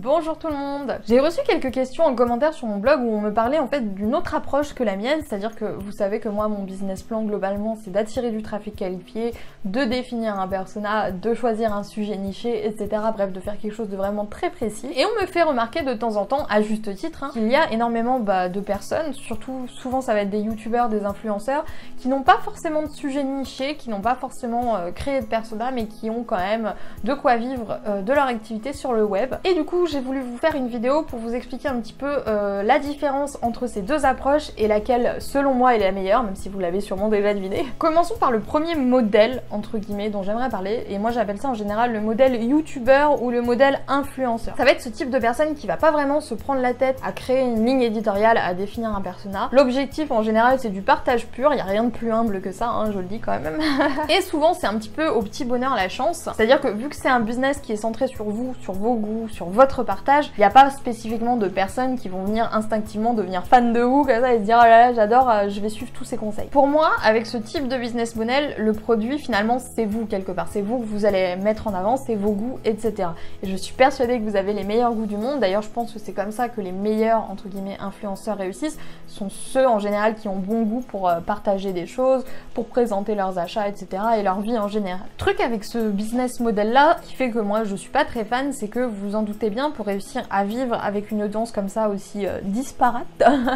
Bonjour tout le monde. J'ai reçu quelques questions en commentaire sur mon blog où on me parlait en fait d'une autre approche que la mienne, c'est-à-dire que vous savez que moi mon business plan globalement c'est d'attirer du trafic qualifié, de définir un persona, de choisir un sujet niché, etc. Bref, de faire quelque chose de vraiment très précis. Et on me fait remarquer de temps en temps, à juste titre, qu'il y a énormément de personnes, surtout souvent ça va être des youtubeurs, des influenceurs, qui n'ont pas forcément de sujet niché, qui n'ont pas forcément créé de persona, mais qui ont quand même de quoi vivre de leur activité sur le web. Et du coup j'ai voulu vous faire une vidéo pour vous expliquer un petit peu la différence entre ces deux approches et laquelle selon moi est la meilleure, même si vous l'avez sûrement déjà deviné. Commençons par le premier modèle entre guillemets dont j'aimerais parler, et moi j'appelle ça en général le modèle youtubeur ou le modèle influenceur. Ça va être ce type de personne qui va pas vraiment se prendre la tête à créer une ligne éditoriale, à définir un persona. L'objectif en général c'est du partage pur, il n'y a rien de plus humble que ça, hein, je le dis quand même. Et souvent c'est un petit peu au petit bonheur la chance, c'est-à-dire que vu que c'est un business qui est centré sur vous, sur vos goûts, sur votre partage, il n'y a pas spécifiquement de personnes qui vont venir instinctivement devenir fan de vous comme ça et se dire oh là là j'adore, je vais suivre tous ces conseils. Pour moi, avec ce type de business model, le produit finalement c'est vous quelque part, c'est vous que vous allez mettre en avant, c'est vos goûts, etc. Et je suis persuadée que vous avez les meilleurs goûts du monde, d'ailleurs je pense que c'est comme ça que les meilleurs entre guillemets influenceurs réussissent, sont ceux en général qui ont bon goût pour partager des choses, pour présenter leurs achats, etc. et leur vie en général. Le truc avec ce business model là qui fait que moi je suis pas très fan, c'est que vous en doutez bien, pour réussir à vivre avec une audience comme ça aussi disparate,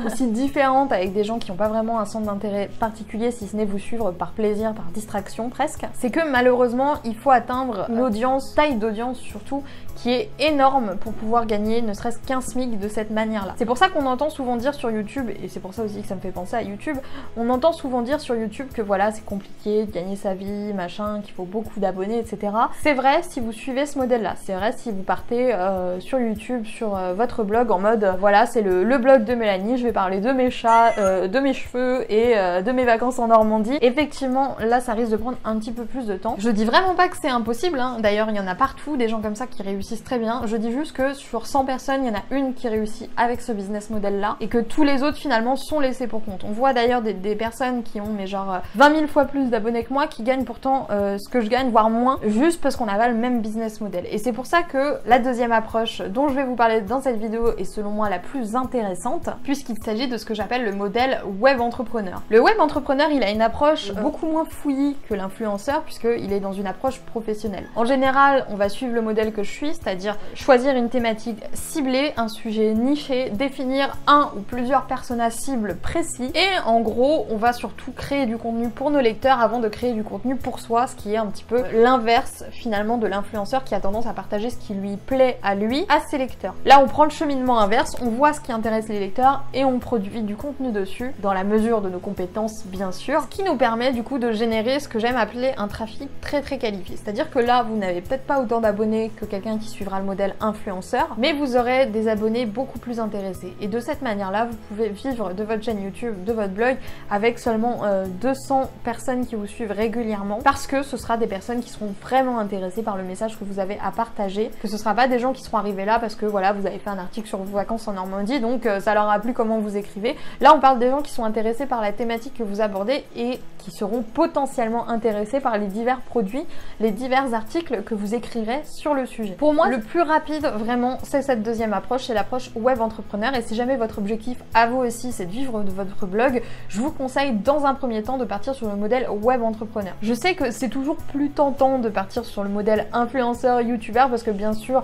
aussi différente, avec des gens qui n'ont pas vraiment un centre d'intérêt particulier si ce n'est vous suivre par plaisir, par distraction presque, c'est que malheureusement il faut atteindre une audience, taille d'audience surtout, qui est énorme pour pouvoir gagner ne serait-ce qu'un SMIC de cette manière-là. C'est pour ça qu'on entend souvent dire sur YouTube, et c'est pour ça aussi que ça me fait penser à YouTube, on entend souvent dire sur YouTube que voilà c'est compliqué de gagner sa vie, machin, qu'il faut beaucoup d'abonnés, etc. C'est vrai si vous suivez ce modèle-là, c'est vrai si vous partez sur YouTube, sur votre blog en mode voilà c'est le blog de Mélanie, je vais parler de mes chats, de mes cheveux et de mes vacances en Normandie. Effectivement là ça risque de prendre un petit peu plus de temps. Je dis vraiment pas que c'est impossible, hein. D'ailleurs il y en a partout des gens comme ça qui réussissent très bien. Je dis juste que sur 100 personnes, il y en a une qui réussit avec ce business model là et que tous les autres finalement sont laissés pour compte. On voit d'ailleurs des personnes qui ont mais genre 20 000 fois plus d'abonnés que moi qui gagnent pourtant ce que je gagne, voire moins, juste parce qu'on a le même business model. Et c'est pour ça que la deuxième approche dont je vais vous parler dans cette vidéo est selon moi la plus intéressante, puisqu'il s'agit de ce que j'appelle le modèle web entrepreneur. Le web entrepreneur, il a une approche beaucoup moins fouillie que l'influenceur, puisqu'il est dans une approche professionnelle. En général, on va suivre le modèle que je suis, c'est-à-dire choisir une thématique ciblée, un sujet niché, définir un ou plusieurs personas cibles précis, et en gros, on va surtout créer du contenu pour nos lecteurs avant de créer du contenu pour soi, ce qui est un petit peu l'inverse finalement de l'influenceur qui a tendance à partager ce qui lui plaît à lui, à ses lecteurs. Là, on prend le cheminement inverse, on voit ce qui intéresse les lecteurs et on produit du contenu dessus, dans la mesure de nos compétences bien sûr, ce qui nous permet du coup de générer ce que j'aime appeler un trafic très qualifié. C'est-à-dire que là, vous n'avez peut-être pas autant d'abonnés que quelqu'un qui suivra le modèle influenceur, mais vous aurez des abonnés beaucoup plus intéressés. Et de cette manière-là, vous pouvez vivre de votre chaîne YouTube, de votre blog, avec seulement 200 personnes qui vous suivent régulièrement, parce que ce sera des personnes qui seront vraiment intéressées par le message que vous avez à partager, que ce sera pas des gens qui seront arrivés là parce que voilà vous avez fait un article sur vos vacances en Normandie donc ça leur a plu comment vous écrivez. Là on parle des gens qui sont intéressés par la thématique que vous abordez et qui seront potentiellement intéressés par les divers produits, les divers articles que vous écrirez sur le sujet. Pour moi le plus rapide vraiment c'est cette deuxième approche, c'est l'approche web entrepreneur, et si jamais votre objectif à vous aussi c'est de vivre de votre blog, je vous conseille dans un premier temps de partir sur le modèle web entrepreneur. Je sais que c'est toujours plus tentant de partir sur le modèle influenceur, youtubeur, parce que bien sûr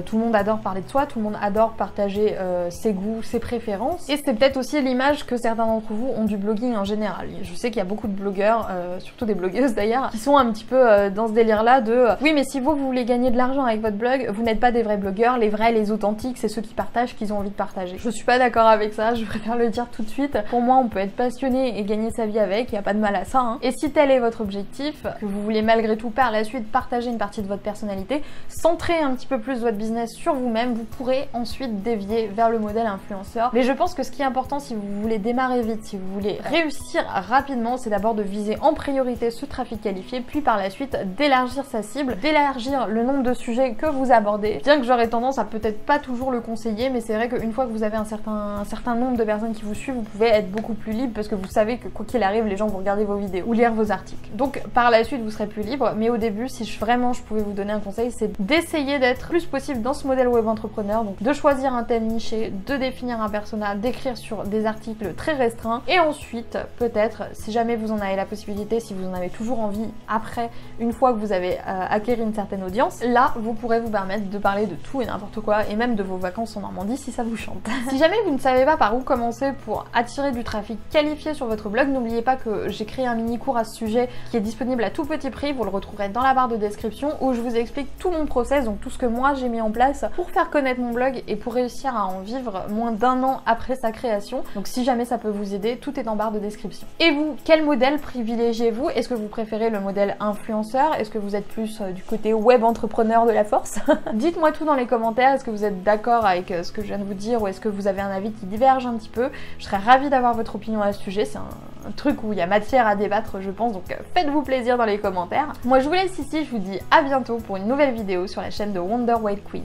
tout le monde adore parler de soi, tout le monde adore partager ses goûts, ses préférences, et c'est peut-être aussi l'image que certains d'entre vous ont du blogging en général. Je sais qu'il y a beaucoup de blogueurs, surtout des blogueuses d'ailleurs, qui sont un petit peu dans ce délire là de oui mais si vous voulez gagner de l'argent avec votre blog, vous n'êtes pas des vrais blogueurs, les vrais, les authentiques, c'est ceux qui partagent, qu'ils ont envie de partager. Je suis pas d'accord avec ça, je préfère le dire tout de suite. Pour moi on peut être passionné et gagner sa vie avec, il n'y a pas de mal à ça, hein. Et si tel est votre objectif, que vous voulez malgré tout par la suite partager une partie de votre personnalité, centrer un petit peu plus votre business sur vous-même, vous pourrez ensuite dévier vers le modèle influenceur. Mais je pense que ce qui est important si vous voulez démarrer vite, si vous voulez réussir rapidement, c'est d'abord de viser en priorité ce trafic qualifié, puis par la suite d'élargir sa cible, d'élargir le nombre de sujets que vous abordez. Bien que j'aurais tendance à peut-être pas toujours le conseiller, mais c'est vrai qu'une fois que vous avez un certain nombre de personnes qui vous suivent, vous pouvez être beaucoup plus libre parce que vous savez que quoi qu'il arrive, les gens vont regarder vos vidéos ou lire vos articles. Donc par la suite, vous serez plus libre, mais au début, si vraiment je pouvais vous donner un conseil, c'est d'essayer d'être le plus possible dans ce modèle web entrepreneur, donc de choisir un thème niché, de définir un persona, d'écrire sur des articles très restreints et ensuite peut-être, si jamais vous en avez la possibilité, si vous en avez toujours envie après, une fois que vous avez acquéri une certaine audience, là vous pourrez vous permettre de parler de tout et n'importe quoi et même de vos vacances en Normandie si ça vous chante. Si jamais vous ne savez pas par où commencer pour attirer du trafic qualifié sur votre blog, n'oubliez pas que j'ai créé un mini cours à ce sujet qui est disponible à tout petit prix, vous le retrouverez dans la barre de description où je vous explique tout mon process, donc tout ce que moi j'ai mis en place pour faire connaître mon blog et pour réussir à en vivre moins d'1 an après sa création. Donc si jamais ça peut vous aider, tout est en barre de description. Et vous, quel modèle privilégiez-vous? Est-ce que vous préférez le modèle influenceur? Est-ce que vous êtes plus du côté web entrepreneur de la force? Dites-moi tout dans les commentaires, est-ce que vous êtes d'accord avec ce que je viens de vous dire ou est-ce que vous avez un avis qui diverge un petit peu? Je serais ravie d'avoir votre opinion à ce sujet, c'est un truc où il y a matière à débattre je pense, donc faites-vous plaisir dans les commentaires. Moi je vous laisse ici, je vous dis à bientôt pour une nouvelle vidéo sur la chaîne de Wonder White Queen.